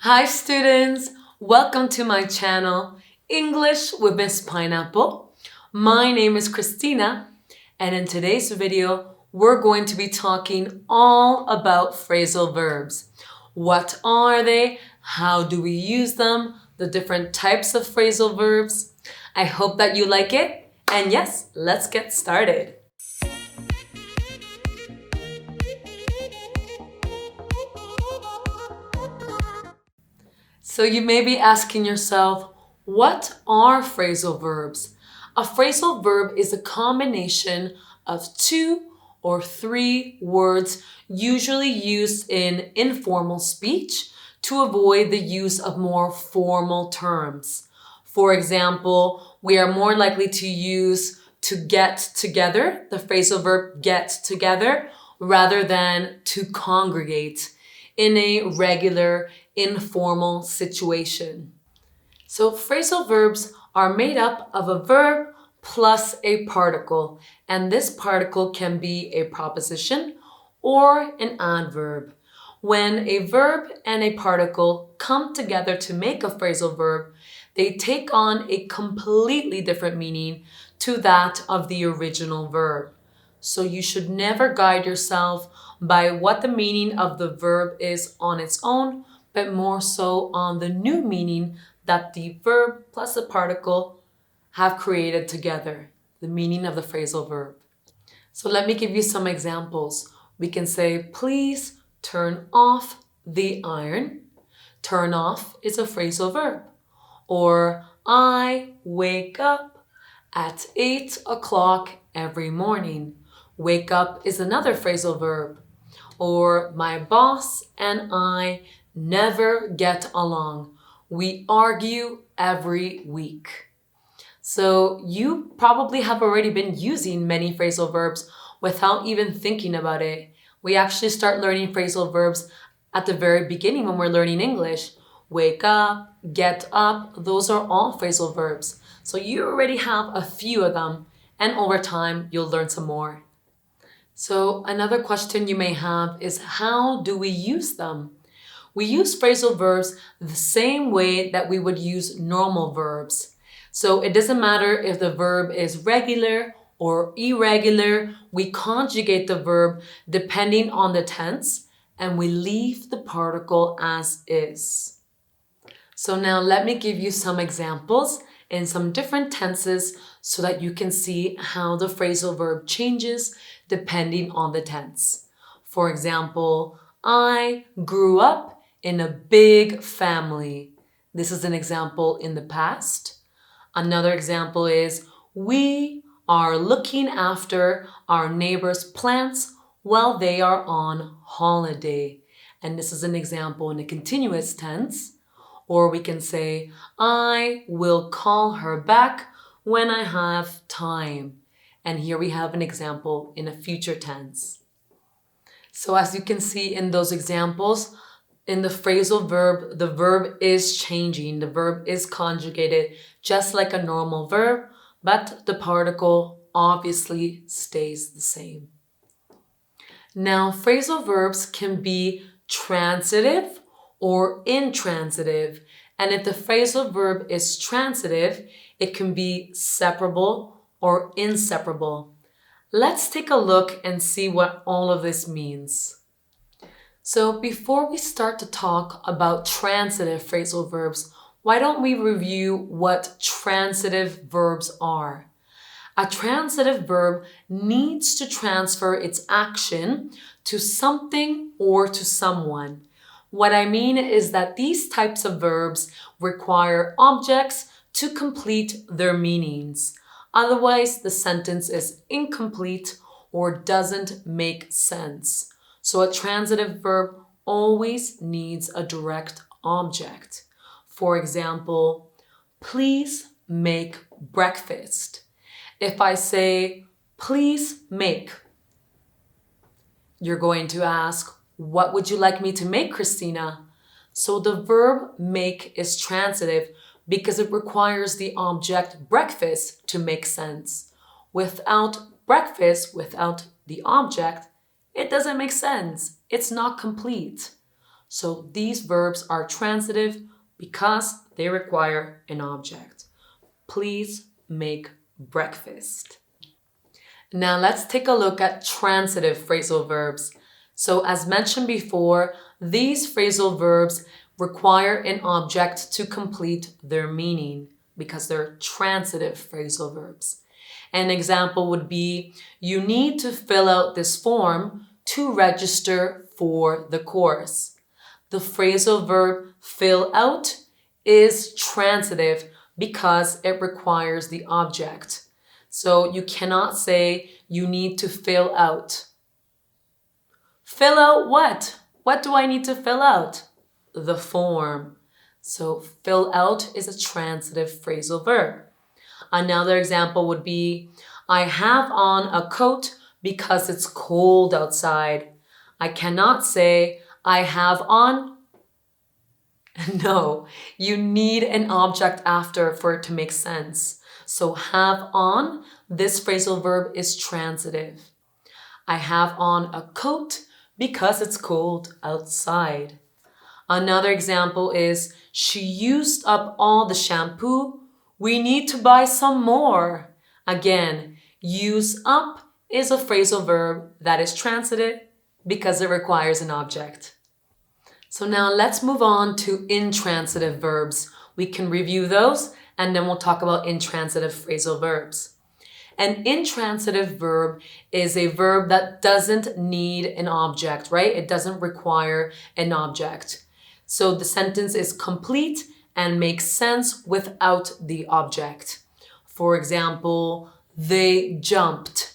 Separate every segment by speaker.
Speaker 1: Hi students, welcome to my channel, English with Miss Pineapple. My name is Cristina, and in today's video, we're going to be talking all about phrasal verbs. What are they? How do we use them? The different types of phrasal verbs. I hope that you like it, and yes, let's get started. So you may be asking yourself, what are phrasal verbs? A phrasal verb is a combination of two or three words usually used in informal speech to avoid the use of more formal terms. For example, we are more likely to use to get together, the phrasal verb get together, rather than to congregate in a regular, informal situation. So phrasal verbs are made up of a verb plus a particle, and this particle can be a preposition or an adverb. When a verb and a particle come together to make a phrasal verb, they take on a completely different meaning to that of the original verb. So you should never guide yourself by what the meaning of the verb is on its own, but more so on the new meaning that the verb plus the particle have created together, the meaning of the phrasal verb. So let me give you some examples. We can say, please turn off the iron. Turn off is a phrasal verb. Or I wake up at 8 o'clock every morning. Wake up is another phrasal verb. Or my boss and I never get along. We argue every week. So you probably have already been using many phrasal verbs without even thinking about it. We actually start learning phrasal verbs at the very beginning when we're learning English. Wake up, get up, those are all phrasal verbs. So you already have a few of them, and over time you'll learn some more. So another question you may have is, how do we use them? We use phrasal verbs the same way that we would use normal verbs. So it doesn't matter if the verb is regular or irregular, we conjugate the verb depending on the tense, and we leave the particle as is. So now let me give you some examples in some different tenses so that you can see how the phrasal verb changes depending on the tense. For example, I grew up in a big family. This is an example in the past. Another example is, we are looking after our neighbor's plants while they are on holiday. And this is an example in a continuous tense. Or we can say, I will call her back when I have time. And here we have an example in a future tense. So as you can see in those examples, in the phrasal verb, the verb is changing. The verb is conjugated just like a normal verb, but the particle obviously stays the same. Now, phrasal verbs can be transitive or intransitive. And if the phrasal verb is transitive, it can be separable or inseparable. Let's take a look and see what all of this means. So before we start to talk about transitive phrasal verbs, why don't we review what transitive verbs are? A transitive verb needs to transfer its action to something or to someone. What I mean is that these types of verbs require objects to complete their meanings. Otherwise, the sentence is incomplete or doesn't make sense. So a transitive verb always needs a direct object. For example, please make breakfast. If I say, please make, you're going to ask, what would you like me to make, Cristina? So the verb make is transitive because it requires the object breakfast to make sense. Without breakfast, without the object, it doesn't make sense. It's not complete. So these verbs are transitive because they require an object. Please make breakfast. Now let's take a look at transitive phrasal verbs. So as mentioned before, these phrasal verbs require an object to complete their meaning because they're transitive phrasal verbs. An example would be, you need to fill out this form to register for the course. The phrasal verb fill out is transitive because it requires the object. So you cannot say you need to fill out. Fill out what? What do I need to fill out? The form. So fill out is a transitive phrasal verb. Another example would be, I have on a coat because it's cold outside. I cannot say, I have on. No, you need an object after for it to make sense. So have on, this phrasal verb is transitive. I have on a coat because it's cold outside. Another example is, she used up all the shampoo. We need to buy some more. Again, use up is a phrasal verb that is transitive because it requires an object. So now let's move on to intransitive verbs. We can review those and then we'll talk about intransitive phrasal verbs. An intransitive verb is a verb that doesn't need an object, right? It doesn't require an object. So the sentence is complete and makes sense without the object. For example, they jumped.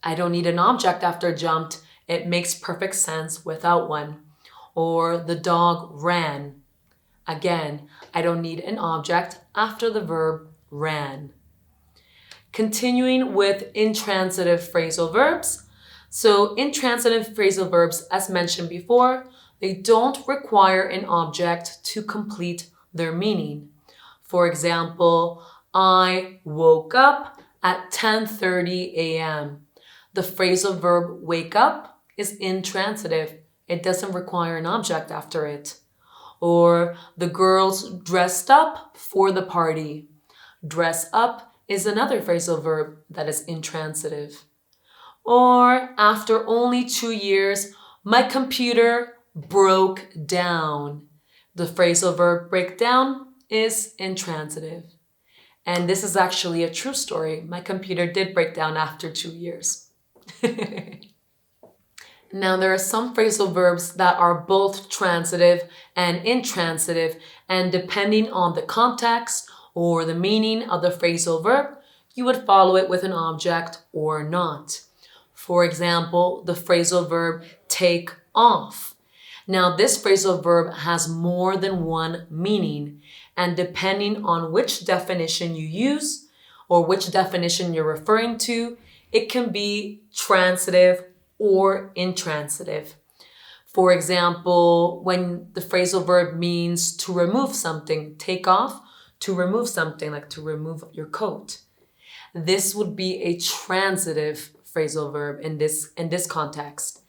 Speaker 1: I don't need an object after jumped. It makes perfect sense without one. Or the dog ran. Again, I don't need an object after the verb ran. Continuing with intransitive phrasal verbs. So intransitive phrasal verbs, as mentioned before, they don't require an object to complete their meaning. For example, I woke up at 10:30 a.m. The phrasal verb wake up is intransitive. It doesn't require an object after it. Or the girls dressed up for the party. Dress up is another phrasal verb that is intransitive. Or after only 2 years, my computer broke down. The phrasal verb break down is intransitive. And this is actually a true story. My computer did break down after 2 years. Now, there are some phrasal verbs that are both transitive and intransitive, and depending on the context or the meaning of the phrasal verb, you would follow it with an object or not. For example, the phrasal verb take off. Now, this phrasal verb has more than one meaning, and depending on which definition you use or which definition you're referring to, it can be transitive or intransitive. For example, when the phrasal verb means to remove something, take off, to remove something, like to remove your coat. This would be a transitive phrasal verb in this context.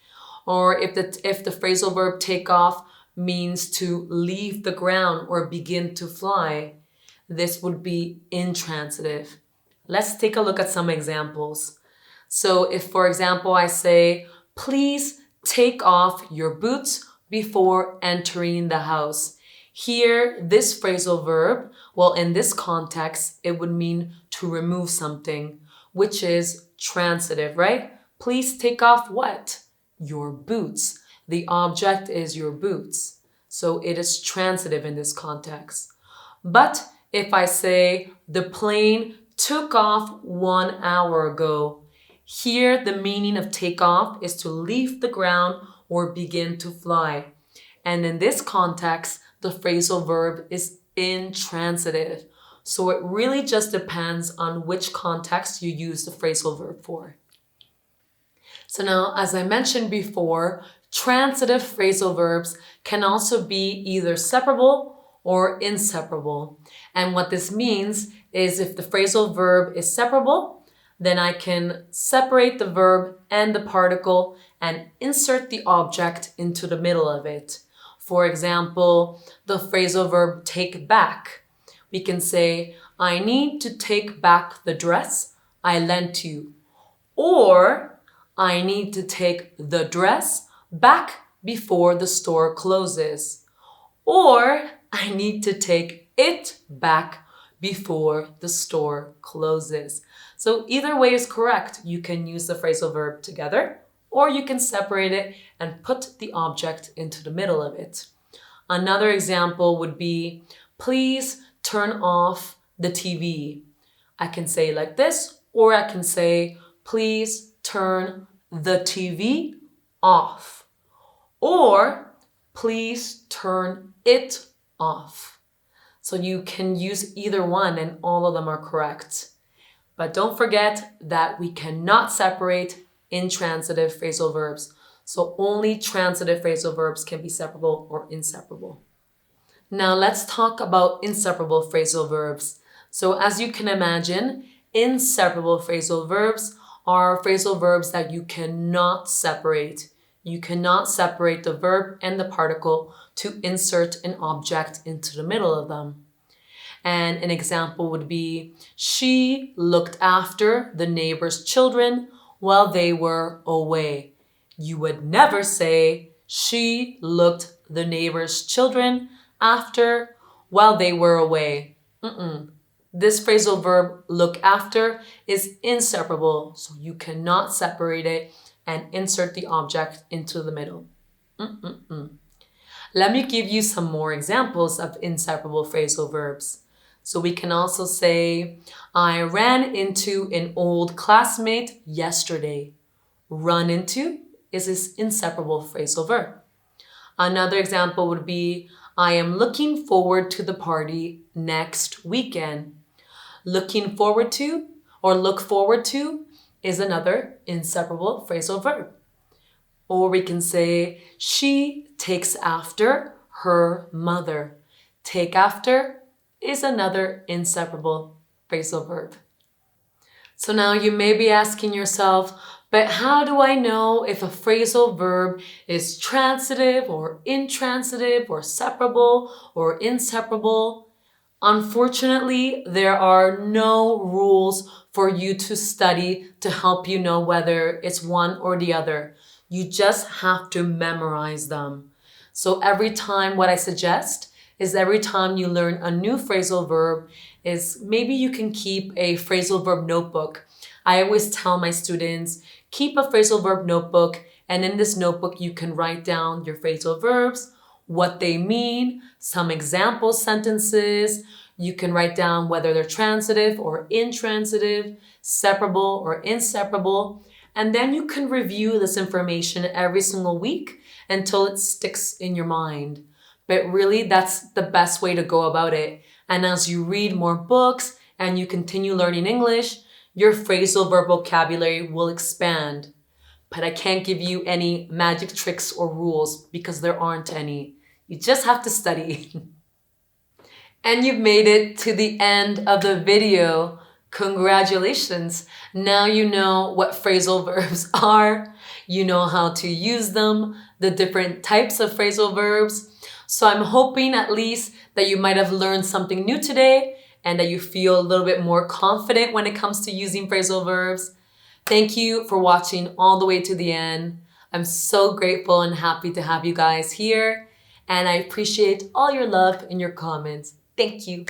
Speaker 1: Or if the phrasal verb take off means to leave the ground or begin to fly, this would be intransitive. Let's take a look at some examples. So if, for example, I say, please take off your boots before entering the house. Here, this phrasal verb, well, in this context, it would mean to remove something, which is transitive, right? Please take off what? Your boots. The object is your boots. So it is transitive in this context. But if I say, the plane took off 1 hour ago, here, the meaning of take off is to leave the ground or begin to fly. And in this context, the phrasal verb is intransitive. So it really just depends on which context you use the phrasal verb for. So now, as I mentioned before, transitive phrasal verbs can also be either separable or inseparable. And what this means is if the phrasal verb is separable, then I can separate the verb and the particle and insert the object into the middle of it. For example, the phrasal verb take back. We can say, I need to take back the dress I lent you. Or, I need to take the dress back before the store closes. Or, I need to take it back before the store closes. So either way is correct. You can use the phrasal verb together, or you can separate it and put the object into the middle of it. Another example would be, please turn off the TV. I can say like this, or I can say, please turn the TV off. Or, please turn it off. So you can use either one and all of them are correct. But don't forget that we cannot separate intransitive phrasal verbs. So only transitive phrasal verbs can be separable or inseparable. Now let's talk about inseparable phrasal verbs. So as you can imagine, inseparable phrasal verbs are phrasal verbs that you cannot separate. You cannot separate the verb and the particle to insert an object into the middle of them. And an example would be, she looked after the neighbor's children while they were away. You would never say, she looked the neighbor's children after while they were away. This phrasal verb, look after, is inseparable, so you cannot separate it and insert the object into the middle. Let me give you some more examples of inseparable phrasal verbs. So we can also say, I ran into an old classmate yesterday. Run into is this inseparable phrasal verb. Another example would be, I am looking forward to the party next weekend. Looking forward to or look forward to is another inseparable phrasal verb. Or we can say, she takes after her mother. Take after is another inseparable phrasal verb. So now you may be asking yourself, but how do I know if a phrasal verb is transitive or intransitive or separable or inseparable? Unfortunately, there are no rules for you to study to help you know whether it's one or the other. You just have to memorize them. So every time, what I suggest is every time you learn a new phrasal verb is maybe you can keep a phrasal verb notebook. I always tell my students, keep a phrasal verb notebook, and in this notebook you can write down your phrasal verbs, what they mean, some example sentences. You can write down whether they're transitive or intransitive, separable or inseparable, and then you can review this information every single week until it sticks in your mind. But really, that's the best way to go about it. And as you read more books and you continue learning English, your phrasal verb vocabulary will expand. But I can't give you any magic tricks or rules because there aren't any. You just have to study. And you've made it to the end of the video. Congratulations. Now you know what phrasal verbs are. You know how to use them, the different types of phrasal verbs. So I'm hoping at least that you might have learned something new today and that you feel a little bit more confident when it comes to using phrasal verbs. Thank you for watching all the way to the end. I'm so grateful and happy to have you guys here. And I appreciate all your love and your comments. Thank you.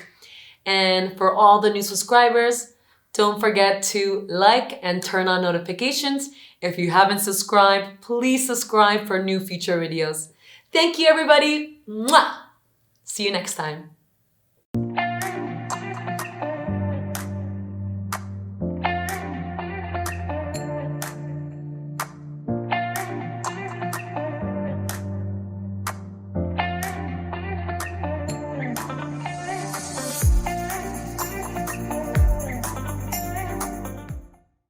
Speaker 1: And for all the new subscribers, don't forget to like and turn on notifications. If you haven't subscribed, please subscribe for new future videos. Thank you, everybody. Mwah! See you next time.